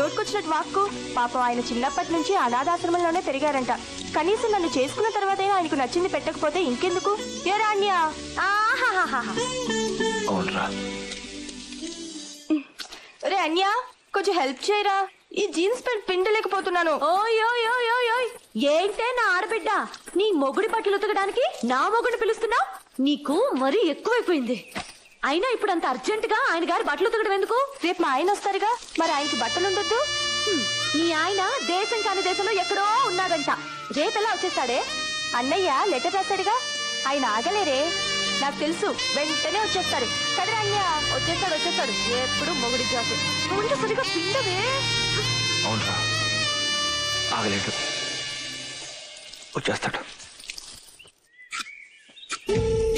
నోటుకొచ్చినట్టు వాక్కు. పాపం ఆయన చిన్నప్పటి నుంచి అనాథాశ్రమంలోనే పెరిగారంట. కనీసం నన్ను చేసుకున్న తర్వాతే ఆయనకు నచ్చింది పెట్టకపోతే ఇంకెందుకు? ఏ రాణ్యా, రే అన్యా, కొంచెం హెల్ప్ చేయరా. ఈ జీన్స్ ప్యాంట్ పిండలేకపోతున్నాను. ఏంటే నా ఆడబిడ్డ, నీ మొగుడి బట్టలు ఉతకడానికి నా మొగుడిని పిలుస్తున్నావు? నీకు మరీ ఎక్కువైపోయింది. అయినా ఇప్పుడు అంత అర్జెంట్ గా ఆయన గారి బట్టలు ఉతకడం ఎందుకు? రేపు మా ఆయన వస్తారుగా, మరి ఆయనకి బట్టలు ఉండొద్దు? నీ ఆయన దేశం కాని దేశంలో ఎక్కడో ఉన్నాడంట. రేపెలా వచ్చేస్తాడే? అన్నయ్య లెటర్ రాశాడుగా, ఆయన ఆగలేరే. నాకు తెలుసు, వెంటనే వచ్చేస్తారు కదరా అన్య. వచ్చేస్తాడు. ఎప్పుడు మొగుడి జాసు. ముందు సరిగా పిండవే. అవునరా, ఆగలేడు, వచ్చేస్తాడు.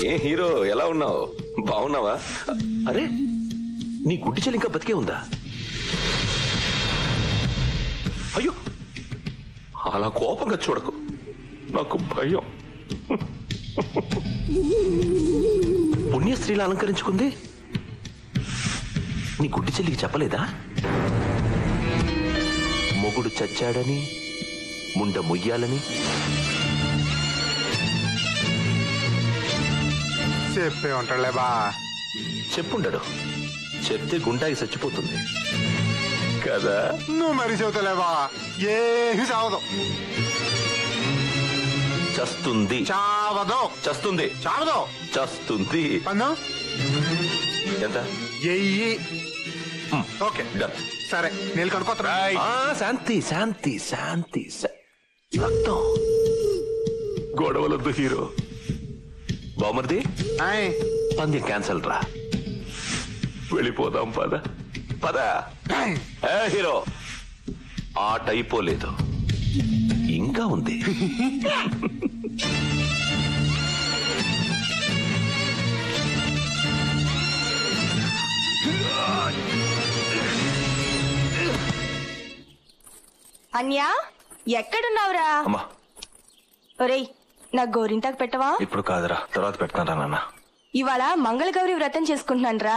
ఏ హీరో, ఎలా ఉన్నావు? బాగున్నావా? అరే, నీ గుడ్డి చెల్లి ఇంకా బతికే ఉందా? అయ్యో, అలా కోపంగా చూడకు, నాకు భయం. పుణ్యస్త్రీలా అలంకరించుకుంది. నీ గుడ్డి చెల్లికి చెప్పలేదా మొగుడు చచ్చాడని, ముండ మొయ్యాలని? చెప్పే ఉంటాడులే బా. చెప్పుండడు, చెప్తే గుండాకి చచ్చిపోతుంది కదా. నువ్వు మరి చెబుతలేవా? ఏమి చావదు. చస్తుంది. చావదు. చస్తుంది. చావదు. చస్తుంది. పన్ను ఎంత? ఎయ్యి. Okay done. సరే, నీళ్ళు కనుకోతా. శాంతి శాంతి శాంతి. రక్తం గొడవలొద్దు హీరో. బామర్ది, పందెం క్యాన్సల్ రా, వెళ్ళిపోదాం. పద పద. హీరో, ఆట అయిపోలేదు, ఇంకా ఉంది. అన్యా, ఎక్కడున్నావురా? అమ్మా, ఒరేయ్, నాకు గోరింటాకు పెట్టవా? ఇప్పుడు కాదురా, తర్వాత పెడతానరా నాన్న. ఇవాళ మంగళగౌరి వ్రతం చేసుకుంటున్నానురా.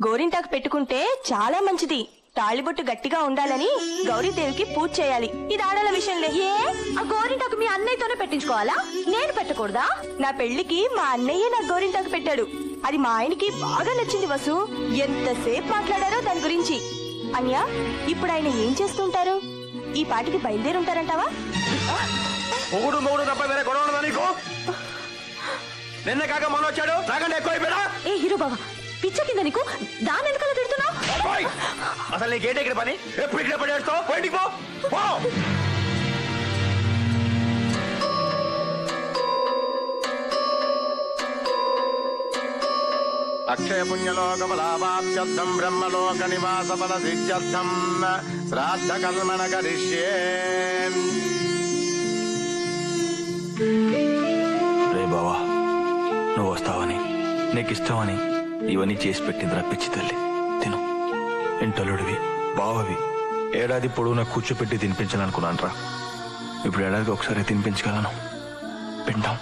గోరింటాకు పెట్టుకుంటే చాలా మంచిది. తాళిబొట్టు గట్టిగా ఉండాలని గౌరీదేవికి పూజ చేయాలి. ఇది ఆడల విషయంలే. ఏ, ఆ గోరింటాకు మీ అన్నయ్యతోనే పెట్టించుకోవాలా? నేను పెట్టకూడదా? నా పెళ్లికి మా అన్నయ్య నా గోరింటాకు పెట్టాడు. అది మా ఆయనకి బాగా నచ్చింది వసు. ఎంతసేపు మాట్లాడారో దాని గురించి. అన్యా, ఇప్పుడు ఆయన ఏం చేస్తుంటారు? ఈ పాటికి బయలుదేరుంటారంటావా? మొగుడు తప్ప వేరే గొడవ ఉండదా నీకు? నిన్న కాక మొన్న వచ్చాడు, నాకంటే ఎక్కువ అయిపోయాడా? ఏ హీరో బాబా, పిచ్చ కింద నీకు. దాని ఎందుకలా తిడుతున్నావు? అసలు నీకేంటి ఇక్కడ పని? ఎప్పుడు ఇక్కడ పడేస్తావు? బయటికి పో. అక్షయ పుణ్యలోక ఫలాభాప్త్యర్థం బ్రహ్మలోక నివాస ఫల సిద్ధ్యర్థం శ్రాద్ధ కర్మణ కరిష్యే. రే బావా, నువ్వు వస్తావని, నీకు ఇష్టమని ఇవన్నీ చేసి పెట్టిందిరా పిచ్చి తల్లి. తిను. ఇంటలుడివి, బావవి, ఏడాది పొడవునా కూర్చోపెట్టి తినిపించాలనుకున్నాను రా. ఇప్పుడు ఏడాదికి ఒకసారి తినిపించగలను. పిండం.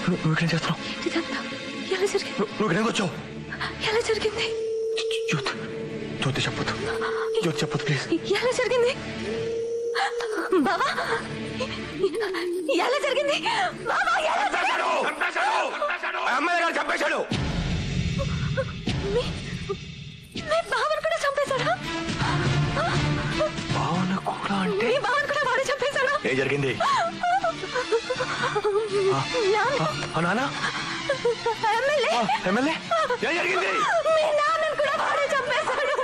నువ్వు ఇక్కడేం చేస్తున్నావు? ఎలా జరిగింది? నువ్వు ఇక్కడేం వచ్చావు? ఎలా జరిగింది? జ్యోతి చెప్పొద్దు, జ్యోతి చెప్పొద్దు ప్లీజ్. ఎలా జరిగింది బాబా? ఎలా జరిగింది బాబా? అమ్మాయి గారు చంపేశాడు. మీ బావను కూడా చంపేశాడా? బావను కూడా అంటే? మీ బావను కూడా వాడు చంపేశాడా? ఏం జరిగింది? నానా, ఎమ్మెల్యే, ఏం జరిగింది? మీ నాన్నను కూడా వాడే చంపేశాడు.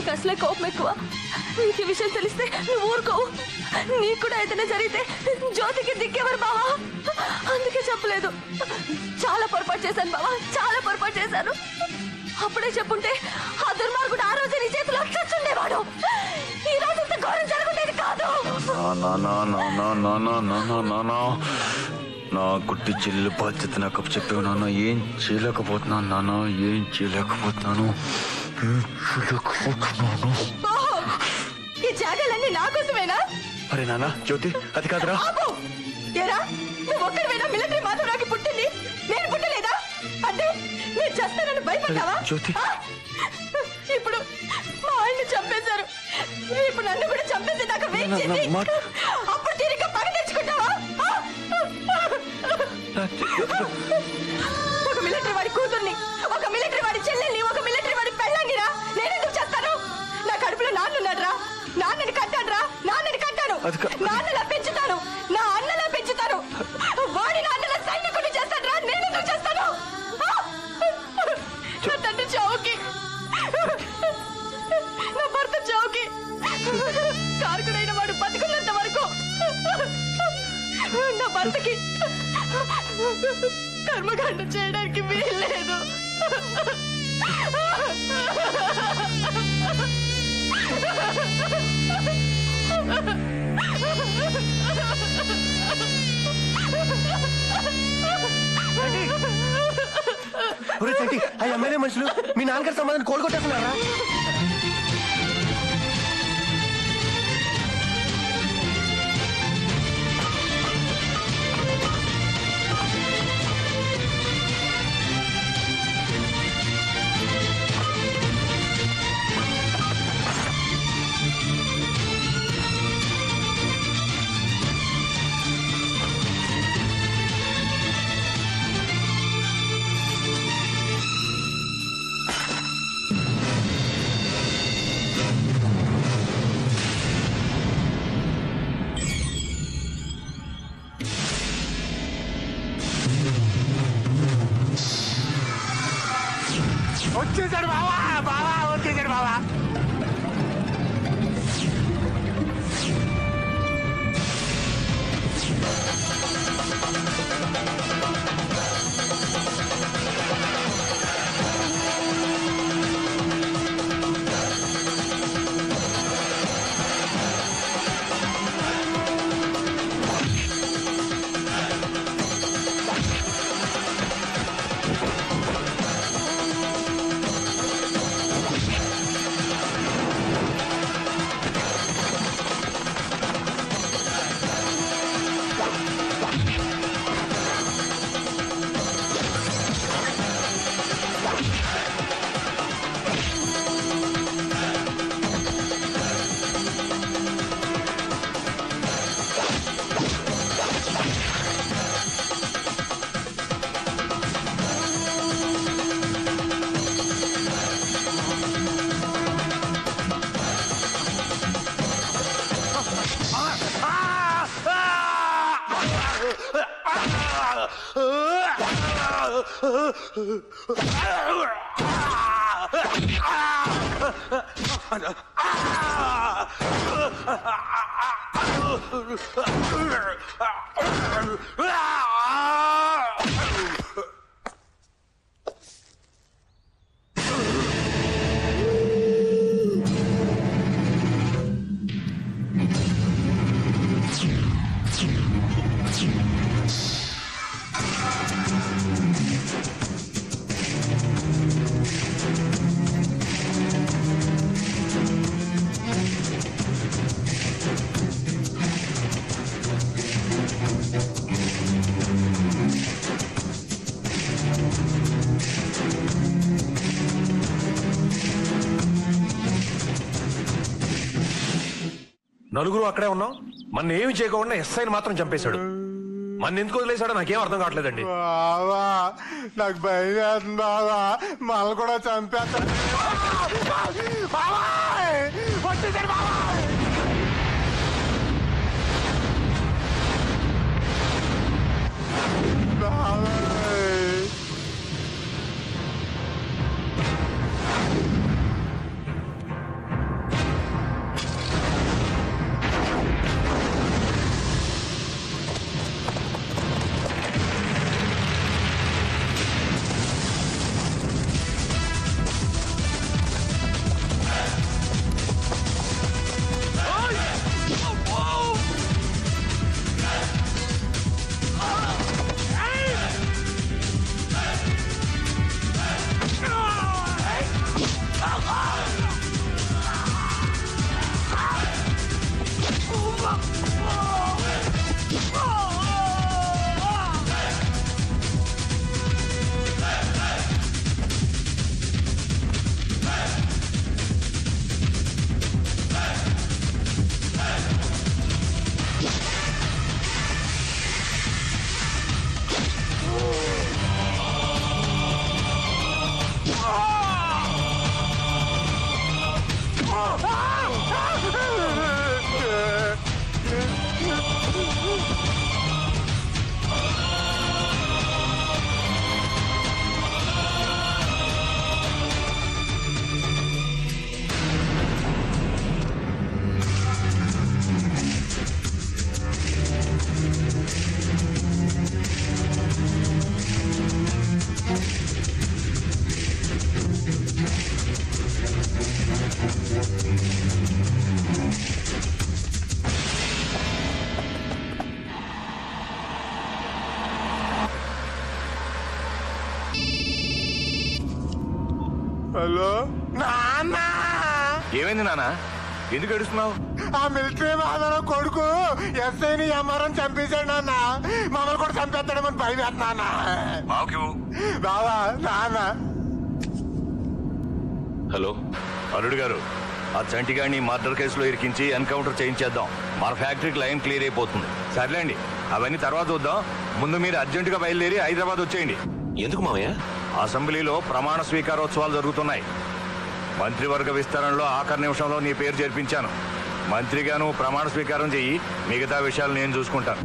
నీకు అసలే కోపం ఎక్కువ. నీకు ఈ విషయం తెలిస్తే నువ్వు ఊరుకోవు. నీకు కూడా ఏదైనా జరిగితే జ్యోతికి దిక్కేవారు బావా. అందుకే చెప్పలేదు. చాలా పొరపాటు చేశాను బావా, చాలా పొరపాటు చేశాను. అప్పుడే చెప్పుంటే ఆ దుర్మార్గుడు ఆ రోజు నీ చేతిలో చచ్చుండేవాడు. ఈ రోజు ఇంత ఘోరం జరుగుండేది కాదు. నా గుడ్డి చెల్లి బాధ్యత నాకు చెప్పావు నాన్న. ఏం చేయలేకపోతున్నాను నాన్న, ఏం చేయలేకపోతున్నాను. ఓహో, ఈ జాగాలన్నీ నా కోసమేనా? అరే నాన్న, జ్యోతి అది కాదురా. ఏరా, నువ్వు ఒక్కడివేనా మిలిటరీ మాధవరావుకి పుట్టింది? నేను పుట్టలేదా? అంటే నేను చేస్తానని భయపడ్డావా? జ్యోతి. ఇప్పుడు మా ఆయన్ని చంపేశారు. ఇప్పుడు నన్ను కూడా చంపేసేదాకా వెయిట్ చేసి అప్పుడు తిరిగి పగ తెచ్చుకుంటావా? ఒక మిలిటరీ వాడి కూతుర్ని, ఒక మిలిటరీ వాడి చెల్లెల్ని, ఒక మిలిటరీ వాడి పెళ్ళాన్నిరా నేనెందుకు చేస్తాను? నా కడుపులో నాన్నున్నాడ్రా, నాన్నని కట్టాడ్రా, నాన్నని కట్టాను, నాన్నలా పెంచుతాను, నా అన్నలా పెంచుతాను. వాడి నాన్నలా సైనికుడిని చేస్తాడ్రా, నేనెందుకు చేస్తాను? నా తండ్రి చావుకి, నా భర్త చావుకి కారకుడైన వాడు బతుకున్నంత వరకు నా భర్తకి కర్మకాండ చేయడానికి వీల్లేదు. ఆ ఎమ్మెల్యే మనుషులు మీ నాన్నగారి సంబంధాన్ని కోలుకొట్టేస్తున్నారా? వచ్చేసాడు బావా, బావా వచ్చేసాడు బావా. నలుగురు అక్కడే ఉన్నాం. మన ఏమి చేయకుండా ఎస్ఐని మాత్రం చంపేశాడు. మన ఎందుకు వదిలేశాడో నాకేం అర్థం కావట్లేదండి. బావా నాకు భయం వేస్తుంది బావా, మళ్ళీ కూడా చంపేస్తాడు. వచ్చేసాడు బావా. హలో నాన్న, ఏమైంది నాన్న? ఎందుకు ఏడుస్తున్నావు? ఆ మిలిటరీ మాధవ కొడుకు ఎస్ఐని ఎంఆర్ఎం చంపేశాడు నాన్న. మమ్మల్ని కూడా చంపేస్తాడేమని భయం వేస్తున్నా బాబా. నాన్న హలో అల్లుడు గారు, ఆ చంటిగాడిని మర్డర్ కేసులో ఇరికించి ఎన్కౌంటర్ చేయించేద్దాం. మన ఫ్యాక్టరీకి లైన్ క్లియర్ అయిపోతుంది. సర్లేండి, అవన్నీ తర్వాత చూద్దాం. ముందు మీరు అర్జెంటుగా బయలుదేరి హైదరాబాద్ వచ్చేయండి. ఎందుకు మామయ్య? అసెంబ్లీలో ప్రమాణ స్వీకారోత్సవాలు జరుగుతున్నాయి. మంత్రివర్గ విస్తరణలో ఆఖరి నిమిషంలో నీ పేరు చేర్పించాను. మంత్రిగాను ప్రమాణ స్వీకారం చెయ్యి, మిగతా విషయాలు నేను చూసుకుంటాను.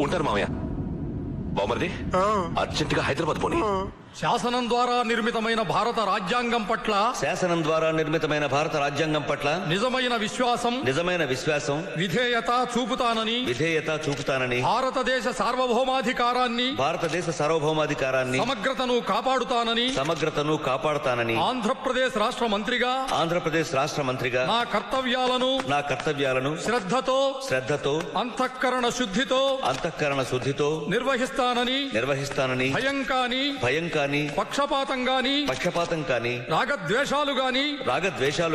ఉంటారు మామయ్య. బామర్ది, అర్జెంటుగా హైదరాబాద్ పోనీ. శాసనం ద్వారా నిర్మితమైన భారత రాజ్యాంగం పట్ల నిజమైన విశ్వాసం విధేయత చూపుతానని భారతదేశ సార్వభౌమాధికారాన్ని సమగ్రతను కాపాడుతానని ఆంధ్రప్రదేశ్ రాష్ట్ర మంత్రిగా నా కర్తవ్యాలను శ్రద్ధతో అంతఃకరణ శుద్ధితో నిర్వహిస్తానని భయం కాని పక్షపాతం కాని రాగద్వేషాలు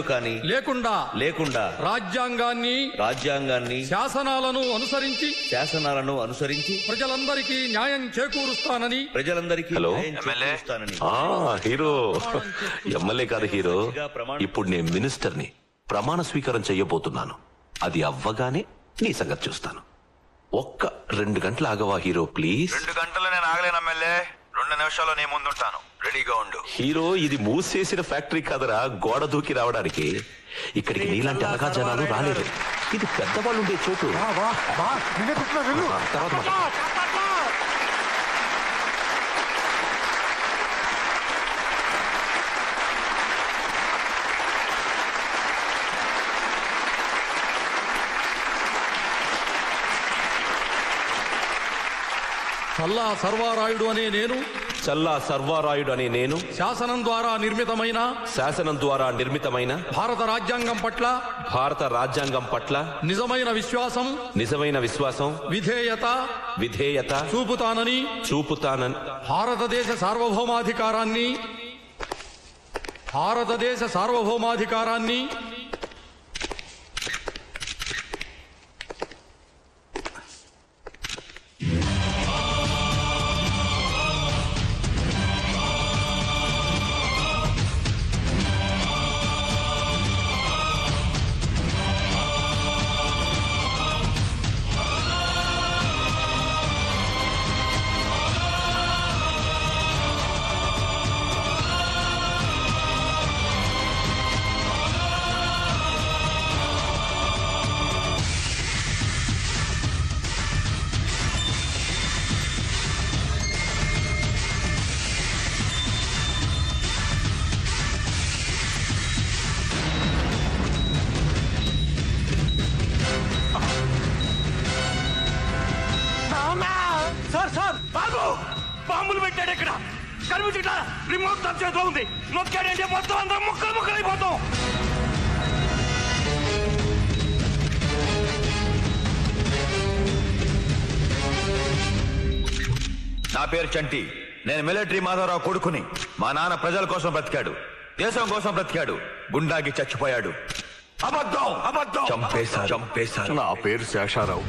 కాని లేకుండా రాజ్యాంగాన్ని శాసనాలను అనుసరించి ప్రజలందరికీ న్యాయం చేకూరుస్తానని హలో హీరో. ఎమ్మెల్యే కాదు హీరో, ఇప్పుడు నేను మినిస్టర్ని. ప్రమాణ స్వీకారం చెయ్యబోతున్నాను. అది అవ్వగానే నీ సంగతి చూస్తాను. ఒక్క 2 గంటలు ఆగవా హీరో ప్లీజ్? 2 గంటలు నేను ఆగలేను ఎమ్మెల్యే. 2 నిమిషాల్లో నేను ముందుంటాను. రెడీగా ఉండు. హీరో, ఇది మూసేసిన ఫ్యాక్టరీ కాదరా, గోడ దూకి రావడానికి. ఇక్కడికి నీలాంటి అలగా జనాలు రాలేదు. ఇది పెద్దవాళ్ళు ఉండే చోటు. తర్వాత చల్లా సర్వారాయుడు అనే నేను శాసనం ద్వారా నిర్మితమైన భారత రాజ్యాంగం పట్ల నిజమైన విశ్వాసం విధేయత చూపుతానని భారతదేశ సార్వభౌమాధికారాన్ని బాంబులు పెట్టాడు ఇక్కడ. కనిపించట్లా? రిమోట్ తన చేతిలో ఉంది. నొక్కాడంటే మొత్తం అందరం ముక్కలైపోతాం. నా పేరు చంటి. నేను మిలిటరీ మాధవరావు కొడుకుని. మా నాన్న ప్రజల కోసం బ్రతికాడు, దేశం కోసం బ్రతికాడు. గుండాకి చచ్చిపోయాడు. అబద్ధం. చంపేశారు. నా పేరు శేషారావు,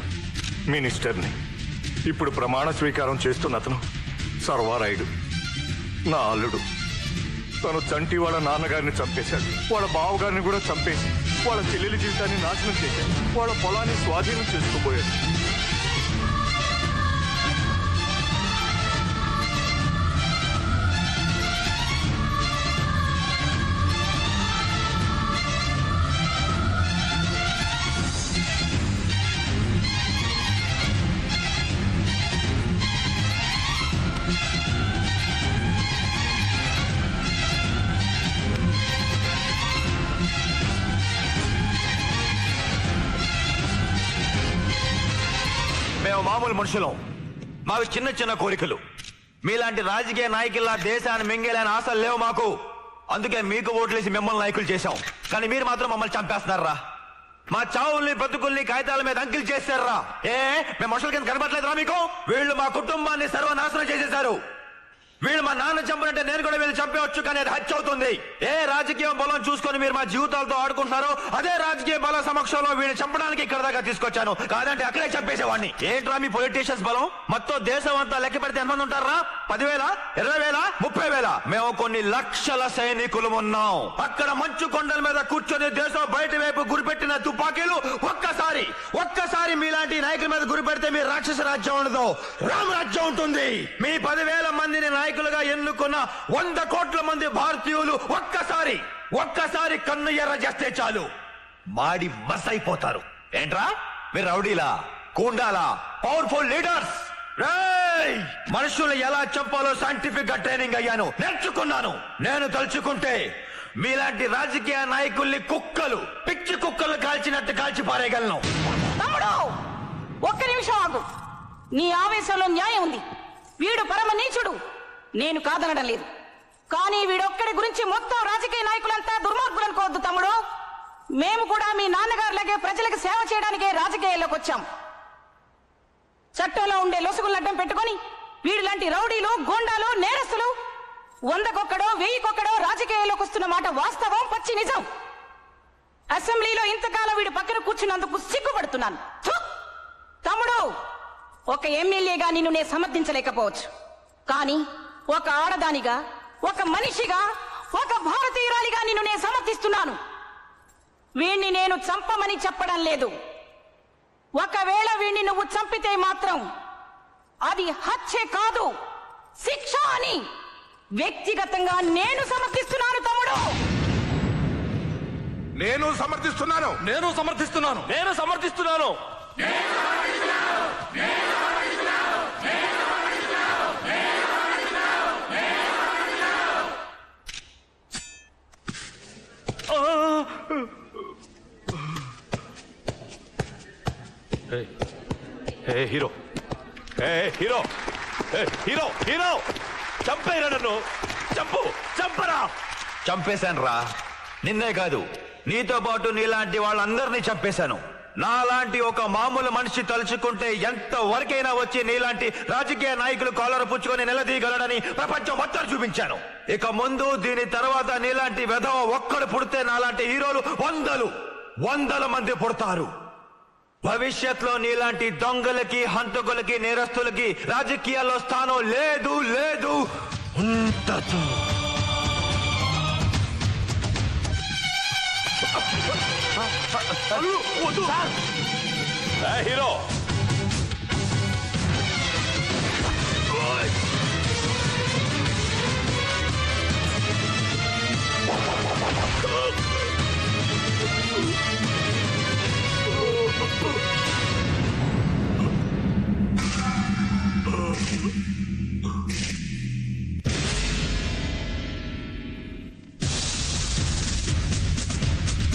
మినిస్టర్ని. ఇప్పుడు ప్రమాణ స్వీకారం చేస్తున్న అతను సర్వారాయుడు, నా అల్లుడు. తను చంటి వాళ్ళ నాన్నగారిని చంపేశాడు. వాళ్ళ బావగారిని కూడా చంపేసి వాళ్ళ చెల్లెలి జీవితాన్ని నాశనం చేశాడు. వాళ్ళ పొలాన్ని స్వాధీనం చేసుకుపోయాడు. మేము మామూలు మనుషులం. మావి చిన్న చిన్న కోరికలు. మీలాంటి రాజకీయ నాయకుల్లా దేశాన్ని మింగేలేని ఆశలు లేవు మాకు. అందుకే మీకు ఓట్లేసి మిమ్మల్ని నాయకులు చేశాం. కానీ మీరు మాత్రం మమ్మల్ని చంపేస్తున్నారా? మా చావుల్ని బతుకుల్ని కాగితాల మీద అంకిల్ చేశారా? మేము మనుషుల కింద కనబడలేదురా మీకు? వీళ్ళు మా కుటుంబాన్ని సర్వనాశనం చేసేశారు. వీళ్ళు మా నాన్న చంపినట్టే నేను కూడా వీళ్ళు చంపేవచ్చు, కానీ అది హత్య అవుతుంది. ఏ రాజకీయ బలం చూసుకొని మీరు మా జీవితాలతో ఆడుకుంటున్నారో అదే రాజకీయ బల సమక్షంలో వీడిని చంపడానికి ఇక్కడ దాకా తీసుకొచ్చాను. కాదంటే అక్కడే చంపేసేవాడిని. ఏంట్రా మీ పొలిటీషియన్స్ బలం? మొత్తం దేశం అంతా లెక్క పెడితే ఎంతమంది ఉంటారా? 10,000, 20,000, 30,000? మేము కొన్ని లక్షల సైనికులు ఉన్నాం. అక్కడ మంచు కొండల మీద కూర్చొని దేశం బయట వైపు గురిపెట్టిన తుపాకీలు ఒక్కసారి మీలాంటి నాయకుల మీద గురిపెడితే మీ రాక్షస రాజ్యం ఉండదు, రామరాజ్యం ఉంటుంది. మీ 10,000 మందిని నాయకులుగా ఎన్నుకున్న 100 కోట్ల మంది భారతీయులు ఒక్కసారి కన్ను ఎర్ర చేస్తే చాలు మాడి బస్ అయిపోతారు. ఏంట్రా మీరు రౌడీలా, కూండాలా, పవర్ఫుల్ లీడర్స్? మనుషులు ఎలా చంపాలో సైంటిఫిక్ గా ట్రైనింగ్ అయ్యాను, నేర్చుకున్నాను. నేను తలుచుకుంటే మీలాంటి రాజకీయ నాయకుల్ని పిచ్చి కుక్కలు కాల్చినట్టు కాల్చి పారేయగలను. తమ్ముడు, ఒక్క నిమిషం ఆగు. నీ ఆవేశంలో న్యాయం ఉంది. వీడు పరమ నీచుడు, నేను కాదనడం లేదు. కానీ వీడొక్కడి గురించి మొత్తం రాజకీయ నాయకులంతా దుర్మార్గులు అనుకోవద్దు తమ్ముడు. మేము కూడా మీ నాన్నగారులాగే ప్రజలకు సేవ చేయడానికే రాజకీయాల్లోకి వచ్చాం. చట్టంలో ఉండే లొసుగులు అడ్డం పెట్టుకుని వీడిలాంటి రౌడీలు, గోండాలు, నేరస్తులు 100కొక్కడో 1000కొక్కడో రాజకీయాల్లోకి వస్తున్న మాట వాస్తవం, పచ్చి నిజం. అసెంబ్లీలో ఇంతకాలం వీడి పక్కన కూర్చున్నందుకు సిగ్గుపడుతున్నాను. తమ్ముడు, ఒక ఎమ్మెల్యేగా నిన్ను నేను సమర్థించలేకపోవచ్చు, కానీ ఒక ఆడదానిగా, ఒక మనిషిగా, ఒక భారతీయురాలిగా నిన్ను నేను సమర్థిస్తున్నాను. వీణ్ణి నేను చంపమని చెప్పడం లేదు. ఒకవేళ వీణ్ణి నువ్వు చంపితే మాత్రం అది హత్య కాదు, శిక్ష అని వ్యక్తిగతంగా నేను సమర్థిస్తున్నాను తమ్ముడు. నేను సమర్థిస్తున్నాను. హీరో చంపేరా, నన్ను చంపరా. చంపేశాను రా, నిన్నే కాదు నీతో పాటు నీలాంటి వాళ్ళందరినీ చంపేశాను. నాలాంటి ఒక మామూలు మనిషి తలుచుకుంటే ఎంత వరకైనా వచ్చి నీలాంటి రాజకీయ నాయకులు కాలర్ పుచ్చుకొని నిలదీయగలడని ప్రపంచం మొత్తం చూపించాను. ఇక ముందు దీని తర్వాత నీలాంటి వెధవ ఒక్కడు పుడితే నాలాంటి హీరోలు వందల మంది పుడతారు. భవిష్యత్తులో నీలాంటి దొంగలకి, హంతకులకి, నేరస్తులకి రాజకీయాల్లో స్థానం లేదు ఉండదు. హీరో